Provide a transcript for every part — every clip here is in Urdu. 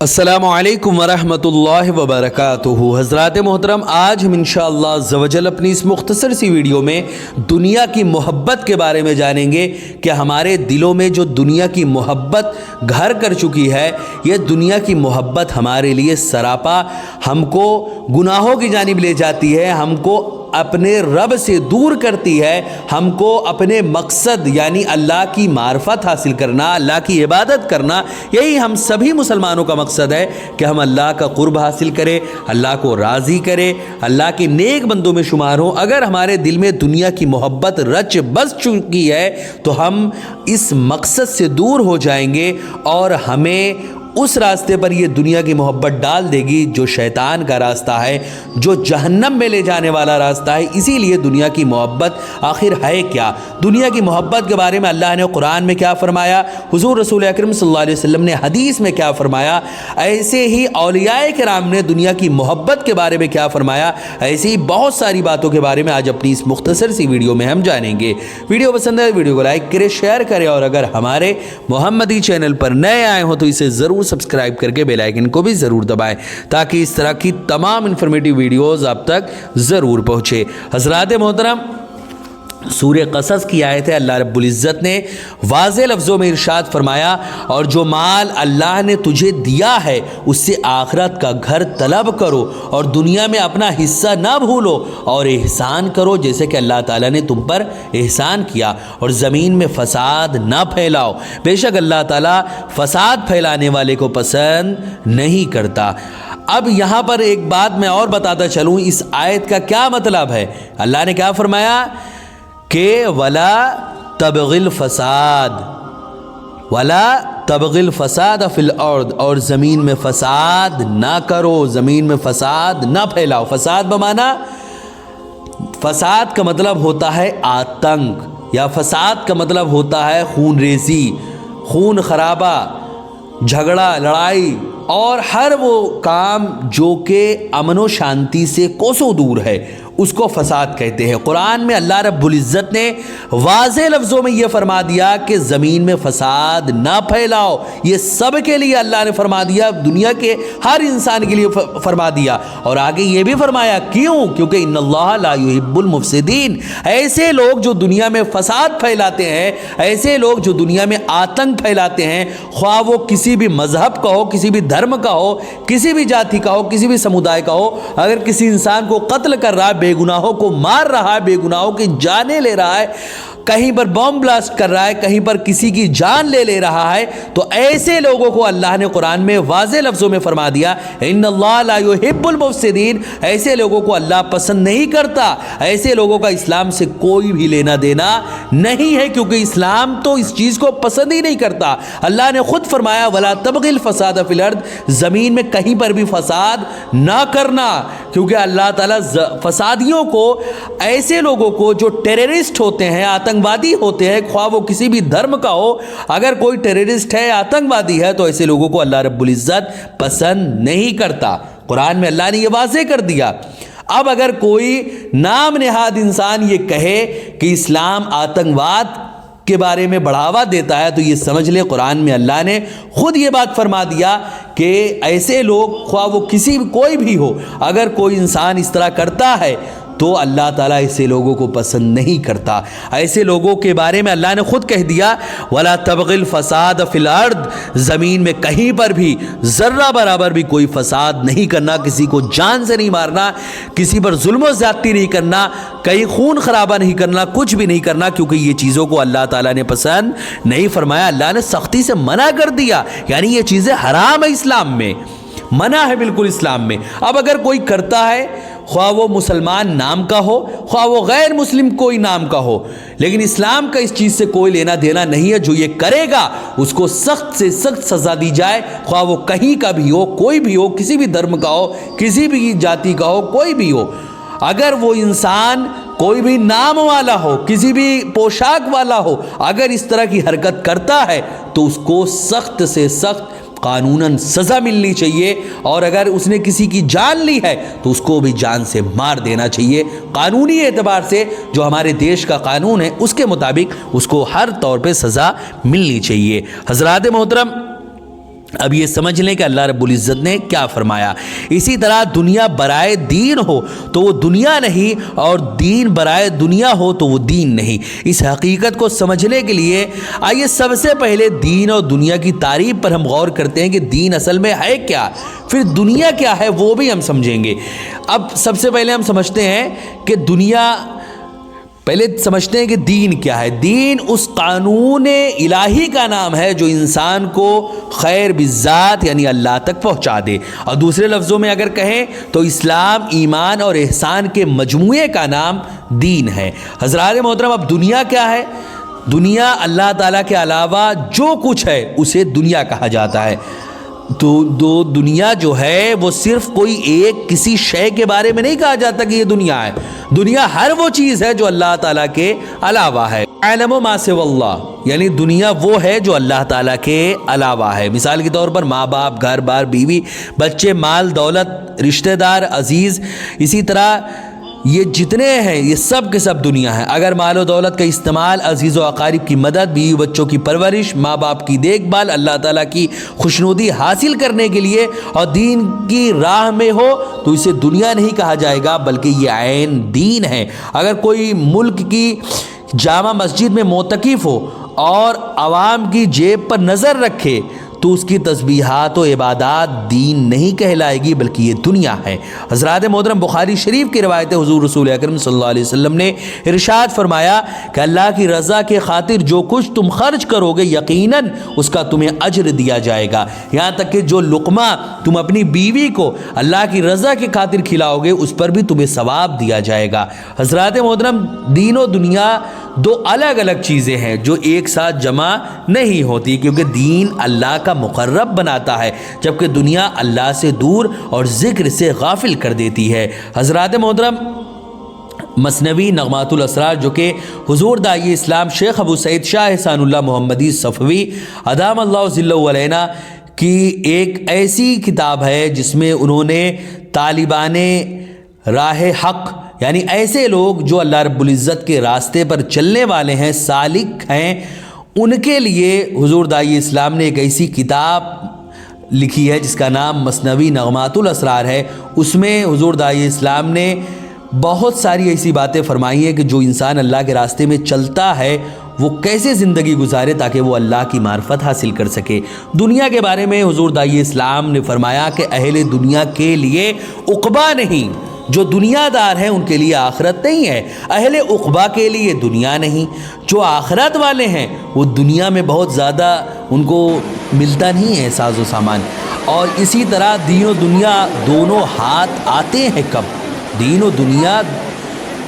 السلام علیکم ورحمۃ اللہ وبرکاتہ۔ حضرات محترم، آج ہم انشاءاللہ عز و جل اپنی اس مختصر سی ویڈیو میں دنیا کی محبت کے بارے میں جانیں گے کہ ہمارے دلوں میں جو دنیا کی محبت گھر کر چکی ہے، یہ دنیا کی محبت ہمارے لیے سراپا ہم کو گناہوں کی جانب لے جاتی ہے، ہم کو اپنے رب سے دور کرتی ہے، ہم کو اپنے مقصد یعنی اللہ کی معرفت حاصل کرنا، اللہ کی عبادت کرنا، یہی ہم سبھی مسلمانوں کا مقصد ہے کہ ہم اللہ کا قرب حاصل کریں، اللہ کو راضی کریں، اللہ کے نیک بندوں میں شمار ہوں۔ اگر ہمارے دل میں دنیا کی محبت رچ بس چکی ہے تو ہم اس مقصد سے دور ہو جائیں گے اور ہمیں اس راستے پر یہ دنیا کی محبت ڈال دے گی جو شیطان کا راستہ ہے، جو جہنم میں لے جانے والا راستہ ہے۔ اسی لیے دنیا کی محبت آخر ہے کیا؟ دنیا کی محبت کے بارے میں اللہ نے قرآن میں کیا فرمایا، حضور رسول اکرم صلی اللہ علیہ وسلم نے حدیث میں کیا فرمایا، ایسے ہی اولیاء کرام نے دنیا کی محبت کے بارے میں کیا فرمایا، ایسی ہی بہت ساری باتوں کے بارے میں آج اپنی اس مختصر سی ویڈیو میں ہم جانیں گے۔ ویڈیو پسند ہے ویڈیو کو لائک کریں، شیئر کریں، اور اگر ہمارے محمدی چینل پر نئے آئے ہوں تو اسے ضرور سبسکرائب کر کے بیل آئیکن کو بھی ضرور دبائیں تاکہ اس طرح کی تمام انفارمیٹیو ویڈیوز آپ تک ضرور پہنچے۔ حضرات محترم، سورہ قصص کی آیت ہے، اللہ رب العزت نے واضح لفظوں میں ارشاد فرمایا، اور جو مال اللہ نے تجھے دیا ہے اس سے آخرت کا گھر طلب کرو اور دنیا میں اپنا حصہ نہ بھولو اور احسان کرو جیسے کہ اللہ تعالیٰ نے تم پر احسان کیا، اور زمین میں فساد نہ پھیلاؤ، بے شک اللہ تعالیٰ فساد پھیلانے والے کو پسند نہیں کرتا۔ اب یہاں پر ایک بات میں اور بتاتا چلوں، اس آیت کا کیا مطلب ہے۔ اللہ نے کیا فرمایا کہ وَلَا تَبْغِ الْفَسَادِ وَلَا تَبْغِ الْفَسَادَ فِي الْأَرْضِ، اور زمین میں فساد نہ کرو، زمین میں فساد نہ پھیلاؤ۔ فساد بمانا، فساد کا مطلب ہوتا ہے آتنک، یا فساد کا مطلب ہوتا ہے خون ریزی، خون خرابہ، جھگڑا، لڑائی، اور ہر وہ کام جو کہ امن و شانتی سے کوسوں دور ہے اس کو فساد کہتے ہیں۔ قرآن میں اللہ رب العزت نے واضح لفظوں میں یہ فرما دیا کہ زمین میں فساد نہ پھیلاؤ، یہ سب کے لیے اللہ نے فرما دیا، دنیا کے ہر انسان کے لیے فرما دیا، اور آگے یہ بھی فرمایا کیوں؟ کیونکہ ان اللہ لا یحب المفسدین، ایسے لوگ جو دنیا میں فساد پھیلاتے ہیں، ایسے لوگ جو دنیا میں آتنک پھیلاتے ہیں، خواہ وہ کسی بھی مذہب کا ہو، کسی بھی دھرم کا ہو، کسی بھی جاتی کا ہو، کسی بھی سمودائے کا ہو، اگر کسی انسان کو قتل کر رہا ہے، بے گناہوں کو مار رہا ہے، بے گناہوں کی جانیں لے رہا ہے، کہیں پر بم بلاسٹ کر رہا ہے، کہیں پر کسی کی جان لے رہا ہے، تو ایسے لوگوں کو اللہ نے قرآن میں واضح لفظوں میں فرما دیا ان اللہ لا یحب المفسدین، ایسے لوگوں کو اللہ پسند نہیں کرتا، ایسے لوگوں کا اسلام سے کوئی بھی لینا دینا نہیں ہے، کیونکہ اسلام تو اس چیز کو پسند ہی نہیں کرتا۔ اللہ نے خود فرمایا ولا تبغ الفساد فی الارض، زمین میں کہیں پر بھی فساد نہ کرنا، کیونکہ اللہ تعالیٰ فسادیوں کو، ایسے لوگوں کو جو ٹیررسٹ ہوتے ہیں، آتنکوادی ہوتے ہیں، خواہ وہ کسی بھی دھرم کا ہو، اگر کوئی ٹیررسٹ ہے، آتنکوادی ہے، تو ایسے لوگوں کو اللہ رب العزت پسند نہیں کرتا۔ قرآن میں اللہ نے یہ واضح کر دیا۔ اب اگر کوئی نام نہاد انسان یہ کہے کہ اسلام آتنکواد کے بارے میں بڑھاوا دیتا ہے، تو یہ سمجھ لے قرآن میں اللہ نے خود یہ بات فرما دیا کہ ایسے لوگ، خواہ وہ کوئی بھی ہو، اگر کوئی انسان اس طرح کرتا ہے تو اللہ تعالیٰ ایسے لوگوں کو پسند نہیں کرتا۔ ایسے لوگوں کے بارے میں اللہ نے خود کہہ دیا وَلَا تَبْغِ الْفَسَادَ فِي الْأَرْضِ، زمین میں کہیں پر بھی ذرہ برابر بھی کوئی فساد نہیں کرنا، کسی کو جان سے نہیں مارنا، کسی پر ظلم و زیادتی نہیں کرنا، کہیں خون خرابہ نہیں کرنا، کچھ بھی نہیں کرنا، کیونکہ یہ چیزوں کو اللہ تعالیٰ نے پسند نہیں فرمایا۔ اللہ نے سختی سے منع کر دیا، یعنی یہ چیزیں حرام ہے، اسلام میں منع ہے بالکل، اسلام میں۔ اب اگر کوئی کرتا ہے، خواہ وہ مسلمان نام کا ہو، خواہ وہ غیر مسلم کوئی نام کا ہو، لیکن اسلام کا اس چیز سے کوئی لینا دینا نہیں ہے، جو یہ کرے گا اس کو سخت سے سخت سزا دی جائے، خواہ وہ کہیں کا بھی ہو، کوئی بھی ہو، کسی بھی دھرم کا ہو، کسی بھی جاتی کا ہو، کوئی بھی ہو۔ اگر وہ انسان کوئی بھی نام والا ہو، کسی بھی پوشاک والا ہو، اگر اس طرح کی حرکت کرتا ہے تو اس کو سخت سے سخت قانوناً سزا ملنی چاہیے، اور اگر اس نے کسی کی جان لی ہے تو اس کو بھی جان سے مار دینا چاہیے۔ قانونی اعتبار سے جو ہمارے دیش کا قانون ہے اس کے مطابق اس کو ہر طور پہ سزا ملنی چاہیے۔ حضرات محترم، اب یہ سمجھ لیں کہ اللہ رب العزت نے کیا فرمایا۔ اسی طرح دنیا برائے دین ہو تو وہ دنیا نہیں، اور دین برائے دنیا ہو تو وہ دین نہیں۔ اس حقیقت کو سمجھنے کے لیے آئیے سب سے پہلے دین اور دنیا کی تعریف پر ہم غور کرتے ہیں کہ دین اصل میں ہے کیا، پھر دنیا کیا ہے وہ بھی ہم سمجھیں گے۔ اب سب سے پہلے ہم سمجھتے ہیں کہ پہلے سمجھتے ہیں کہ دین کیا ہے۔ دین اس قانون الہی کا نام ہے جو انسان کو خیر بالذات یعنی اللہ تک پہنچا دے، اور دوسرے لفظوں میں اگر کہیں تو اسلام، ایمان اور احسان کے مجموعے کا نام دین ہے۔ حضرات محترم، اب دنیا کیا ہے؟ دنیا اللہ تعالیٰ کے علاوہ جو کچھ ہے اسے دنیا کہا جاتا ہے۔ تو دنیا جو ہے وہ صرف کوئی ایک کسی شے کے بارے میں نہیں کہا جاتا کہ یہ دنیا ہے۔ دنیا ہر وہ چیز ہے جو اللہ تعالیٰ کے علاوہ ہے۔ علم ما سوى اللہ، یعنی دنیا وہ ہے جو اللہ تعالیٰ کے علاوہ ہے۔ مثال کے طور پر ماں باپ، گھر بار، بیوی، بچے، مال، دولت، رشتہ دار، عزیز، اسی طرح یہ جتنے ہیں یہ سب کے سب دنیا ہے۔ اگر مال و دولت کا استعمال عزیز و اقارب کی مدد، بیوی بچوں کی پرورش، ماں باپ کی دیکھ بھال، اللہ تعالیٰ کی خوشنودی حاصل کرنے کے لیے اور دین کی راہ میں ہو تو اسے دنیا نہیں کہا جائے گا بلکہ یہ عین دین ہے۔ اگر کوئی ملک کی جامع مسجد میں معتکف ہو اور عوام کی جیب پر نظر رکھے تو اس کی تسبیحات و عبادات دین نہیں کہلائے گی بلکہ یہ دنیا ہے۔ حضرات محترم، بخاری شریف کی روایت حضور رسول اکرم صلی اللہ علیہ وسلم نے ارشاد فرمایا کہ اللہ کی رضا کے خاطر جو کچھ تم خرچ کرو گے یقیناً اس کا تمہیں اجر دیا جائے گا، یہاں تک کہ جو لقمہ تم اپنی بیوی کو اللہ کی رضا کے خاطر کھلاؤ گے اس پر بھی تمہیں ثواب دیا جائے گا۔ حضرات محترم، دین و دنیا دو الگ الگ چیزیں ہیں جو ایک ساتھ جمع نہیں ہوتی، کیونکہ دین اللہ کا مقرب بناتا ہے جبکہ دنیا اللہ سے دور اور ذکر سے غافل کر دیتی ہے۔ حضرات محترم، مثنوی نغمات الاسرار جو کہ حضور داعی اسلام شیخ ابو سعید شاہ احسان اللہ محمدی صفوی ادام اللہ ظلہ علینا کی ایک ایسی کتاب ہے جس میں انہوں نے طالبان راہ حق یعنی ایسے لوگ جو اللہ رب العزت کے راستے پر چلنے والے ہیں، سالک ہیں، ان کے لیے حضور داعی اسلام نے ایک ایسی کتاب لکھی ہے جس کا نام مثنوی نغمات الاسرار ہے۔ اس میں حضور داعی اسلام نے بہت ساری ایسی باتیں فرمائی ہیں کہ جو انسان اللہ کے راستے میں چلتا ہے وہ کیسے زندگی گزارے تاکہ وہ اللہ کی معرفت حاصل کر سکے۔ دنیا کے بارے میں حضور داعی اسلام نے فرمایا کہ اہل دنیا کے لیے عقبہ نہیں، جو دنیا دار ہیں ان کے لیے آخرت نہیں ہے، اہل عقبہ کے لیے دنیا نہیں، جو آخرت والے ہیں وہ دنیا میں بہت زیادہ ان کو ملتا نہیں ہے ساز و سامان۔ اور اسی طرح دین و دنیا دونوں ہاتھ آتے ہیں کب؟ دین و دنیا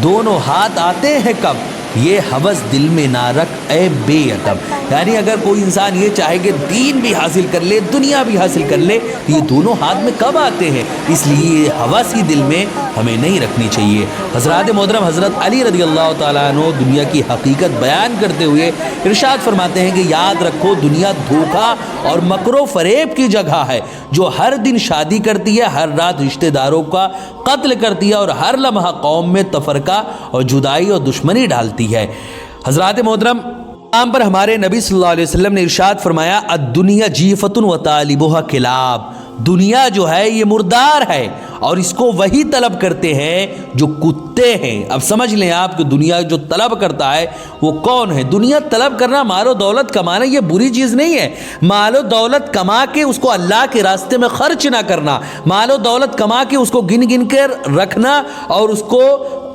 دونوں ہاتھ آتے ہیں کب؟ یہ ہوس دل میں نہ رکھ اے بے ادب، یعنی اگر کوئی انسان یہ چاہے کہ دین بھی حاصل کر لے دنیا بھی حاصل کر لے تو یہ دونوں ہاتھ میں کب آتے ہیں؟ اس لیے یہ ہوس ہی دل میں ہمیں نہیں رکھنی چاہیے۔ حضرات محترم، حضرت علی رضی اللہ تعالیٰ عنہ دنیا کی حقیقت بیان کرتے ہوئے ارشاد فرماتے ہیں کہ یاد رکھو دنیا دھوکہ اور مکر و فریب کی جگہ ہے، جو ہر دن شادی کرتی ہے، ہر رات رشتہ داروں کا قتل کرتی ہے اور ہر لمحہ قوم میں تفرقہ اور جدائی اور دشمنی ڈالتی ہے۔ حضرات محترم، عام پر ہمارے نبی صلی اللہ علیہ وسلم نے ارشاد فرمایا الدنیا جیفۃ و طالبها کلاب، دنیا جو ہے یہ مردار ہے اور اس کو وہی طلب کرتے ہیں جو کتے ہیں۔ اب سمجھ لیں آپ کہ دنیا جو طلب کرتا ہے وہ کون ہے؟ دنیا طلب کرنا، مال و دولت کمانا یہ بری چیز نہیں ہے۔ مال و دولت کما کے اس کو اللہ کے راستے میں خرچ نہ کرنا، مال و دولت کما کے اس کو گن گن کر رکھنا اور اس کو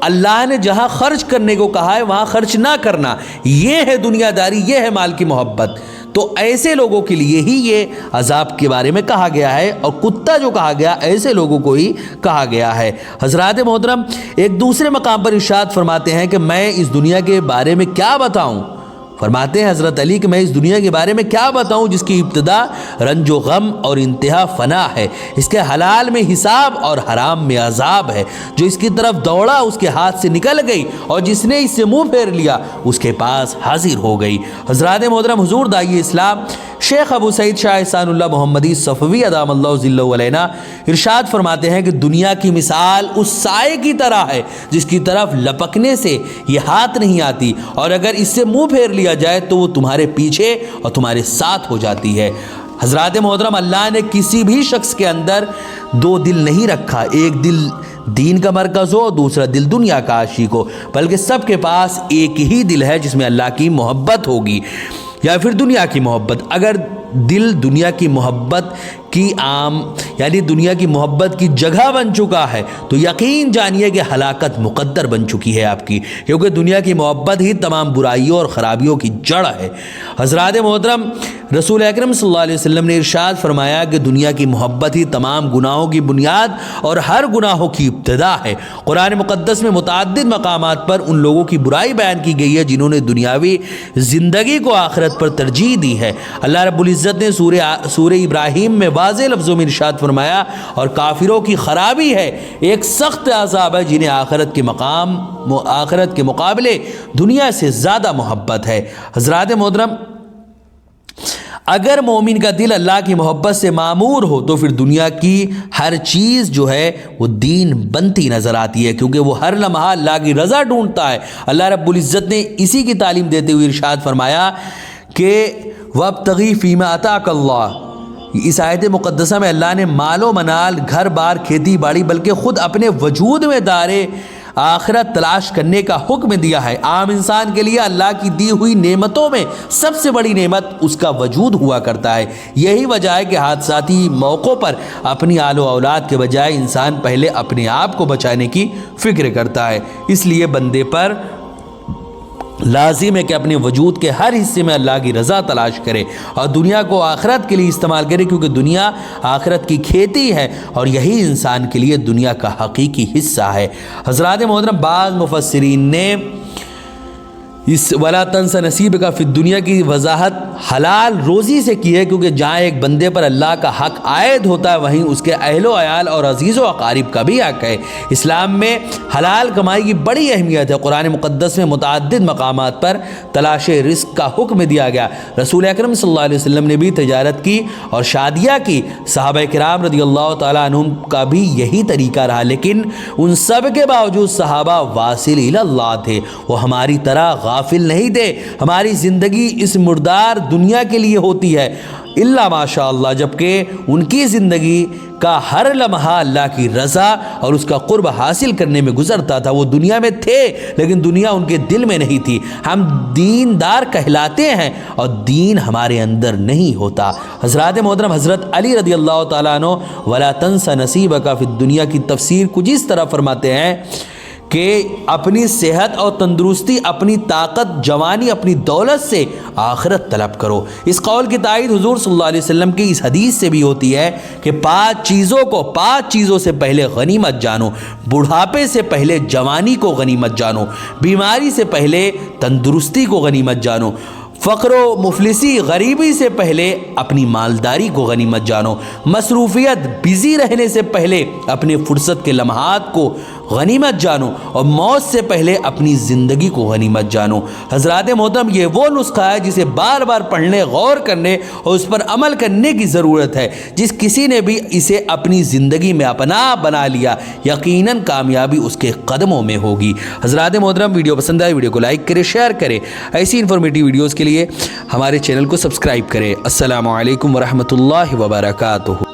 اللہ نے جہاں خرچ کرنے کو کہا ہے وہاں خرچ نہ کرنا، یہ ہے دنیا داری، یہ ہے مال کی محبت۔ تو ایسے لوگوں کے لیے ہی یہ عذاب کے بارے میں کہا گیا ہے، اور کتا جو کہا گیا ایسے لوگوں کو ہی کہا گیا ہے۔ حضرات محترم، ایک دوسرے مقام پر ارشاد فرماتے ہیں کہ میں اس دنیا کے بارے میں کیا بتاؤں؟ فرماتے ہیں حضرت علی کہ میں اس دنیا کے بارے میں کیا بتاؤں جس کی ابتدا رنج و غم اور انتہا فنا ہے، اس کے حلال میں حساب اور حرام میں عذاب ہے، جو اس کی طرف دوڑا اس کے ہاتھ سے نکل گئی اور جس نے اس سے منہ پھیر لیا اس کے پاس حاضر ہو گئی۔ حضرات محترم، حضور داعی اسلام شیخ ابو سعید شاہ احسان اللہ محمدی صفوی ادام اللہ ظلہ علینا ارشاد فرماتے ہیں کہ دنیا کی مثال اس سائے کی طرح ہے جس کی طرف لپکنے سے یہ ہاتھ نہیں آتی، اور اگر اس سے منہ پھیر لیا جائے تو وہ تمہارے پیچھے اور تمہارے ساتھ ہو جاتی ہے۔ حضرات محترم، اللہ نے کسی بھی شخص کے اندر دو دل نہیں رکھا، ایک دل دین کا مرکز ہو، دوسرا دل دنیا کا عاشق ہو، بلکہ سب کے پاس ایک ہی دل ہے جس میں اللہ کی محبت ہوگی یا پھر دنیا کی محبت۔ اگر دل دنیا کی محبت کی یعنی دنیا کی محبت کی جگہ بن چکا ہے تو یقین جانیے کہ ہلاکت مقدر بن چکی ہے آپ کی، کیونکہ دنیا کی محبت ہی تمام برائیوں اور خرابیوں کی جڑ ہے۔ حضرات محترم، رسول اکرم صلی اللہ علیہ وسلم نے ارشاد فرمایا کہ دنیا کی محبت ہی تمام گناہوں کی بنیاد اور ہر گناہوں کی ابتدا ہے۔ قرآن مقدس میں متعدد مقامات پر ان لوگوں کی برائی بیان کی گئی ہے جنہوں نے دنیاوی زندگی کو آخرت پر ترجیح دی ہے۔ اللہ رب العزت نے سورہ ابراہیم میں واضح لفظوں میں ارشاد فرمایا، اور کافروں کی خرابی ہے، ایک سخت عذاب ہے جنہیں آخرت کے مقابلے دنیا سے زیادہ محبت ہے۔ حضرات محترم، اگر مومن کا دل اللہ کی محبت سے معمور ہو تو پھر دنیا کی ہر چیز جو ہے وہ دین بنتی نظر آتی ہے، کیونکہ وہ ہر لمحہ اللہ کی رضا ڈھونڈتا ہے۔ اللہ رب العزت نے اسی کی تعلیم دیتے ہوئے ارشاد فرمایا کہ وَابْتَغِي فِيمَا آتَاكَ اللَّهُ۔ اس آیت مقدسہ میں اللہ نے مال و منال، گھر بار، کھیتی باڑی، بلکہ خود اپنے وجود میں دارے آخرت تلاش کرنے کا حکم دیا ہے۔ عام انسان کے لیے اللہ کی دی ہوئی نعمتوں میں سب سے بڑی نعمت اس کا وجود ہوا کرتا ہے۔ یہی وجہ ہے کہ حادثاتی موقعوں پر اپنی آل و اولاد کے بجائے انسان پہلے اپنے آپ کو بچانے کی فکر کرتا ہے۔ اس لیے بندے پر لازم ہے کہ اپنے وجود کے ہر حصے میں اللہ کی رضا تلاش کرے اور دنیا کو آخرت کے لیے استعمال کرے، کیونکہ دنیا آخرت کی کھیتی ہے اور یہی انسان کے لیے دنیا کا حقیقی حصہ ہے۔ حضرات محترم، بعض مفسرین نے اس وَلَا تَنْسَ نَصِيبَكَ فِي الدُّنْيَا کی وضاحت حلال روزی سے کی ہے، کیونکہ جہاں ایک بندے پر اللہ کا حق عائد ہوتا ہے وہیں اس کے اہل و عیال اور عزیز و اقارب کا بھی حق ہے۔ اسلام میں حلال کمائی کی بڑی اہمیت ہے۔ قرآن مقدس میں متعدد مقامات پر تلاش رزق کا حکم دیا گیا۔ رسول اکرم صلی اللہ علیہ وسلم نے بھی تجارت کی اور شادیاں کی، صحابہ کرام رضی اللہ تعالیٰ عنہم کا بھی یہی طریقہ رہا، لیکن ان سب کے باوجود صحابہ واصل الی اللہ تھے، وہ ہماری طرح غافل نہیں تھے۔ ہماری زندگی اس مردار دنیا کے لیے ہوتی ہے الا ماشاء اللہ، جبکہ ان کی زندگی کا ہر لمحہ اللہ کی رضا اور اس کا قرب حاصل کرنے میں گزرتا تھا۔ وہ دنیا میں تھے لیکن دنیا ان کے دل میں نہیں تھی۔ ہم دیندار کہلاتے ہیں اور دین ہمارے اندر نہیں ہوتا۔ حضرات محترم، حضرت علی رضی اللہ تعالیٰ عنہ وَلَا تَنْسَ نَصِيبَكَ فِي الدُّنْيَا کی تفسیر کچھ اس طرح فرماتے ہیں کہ اپنی صحت اور تندرستی، اپنی طاقت، جوانی، اپنی دولت سے آخرت طلب کرو۔ اس قول کی تائید حضور صلی اللہ علیہ وسلم کی اس حدیث سے بھی ہوتی ہے کہ پانچ چیزوں سے پہلے غنیمت جانو، بڑھاپے سے پہلے جوانی کو غنیمت جانو، بیماری سے پہلے تندرستی کو غنیمت جانو، فقر و مفلسی، غریبی سے پہلے اپنی مالداری کو غنیمت جانو، مصروفیت، بزی رہنے سے پہلے اپنے فرصت کے لمحات کو غنیمت جانو، اور موت سے پہلے اپنی زندگی کو غنیمت جانو۔ حضرات محترم، یہ وہ نسخہ ہے جسے بار بار پڑھنے، غور کرنے اور اس پر عمل کرنے کی ضرورت ہے۔ جس کسی نے بھی اسے اپنی زندگی میں اپنا بنا لیا، یقیناً کامیابی اس کے قدموں میں ہوگی۔ حضرات محترم، ویڈیو پسند آئے ویڈیو کو لائک کریں، شیئر کریں۔ ایسی انفارمیٹیو ویڈیوز کے لیے ہمارے چینل کو سبسکرائب کریں۔ السلام علیکم ورحمۃ اللہ وبرکاتہ۔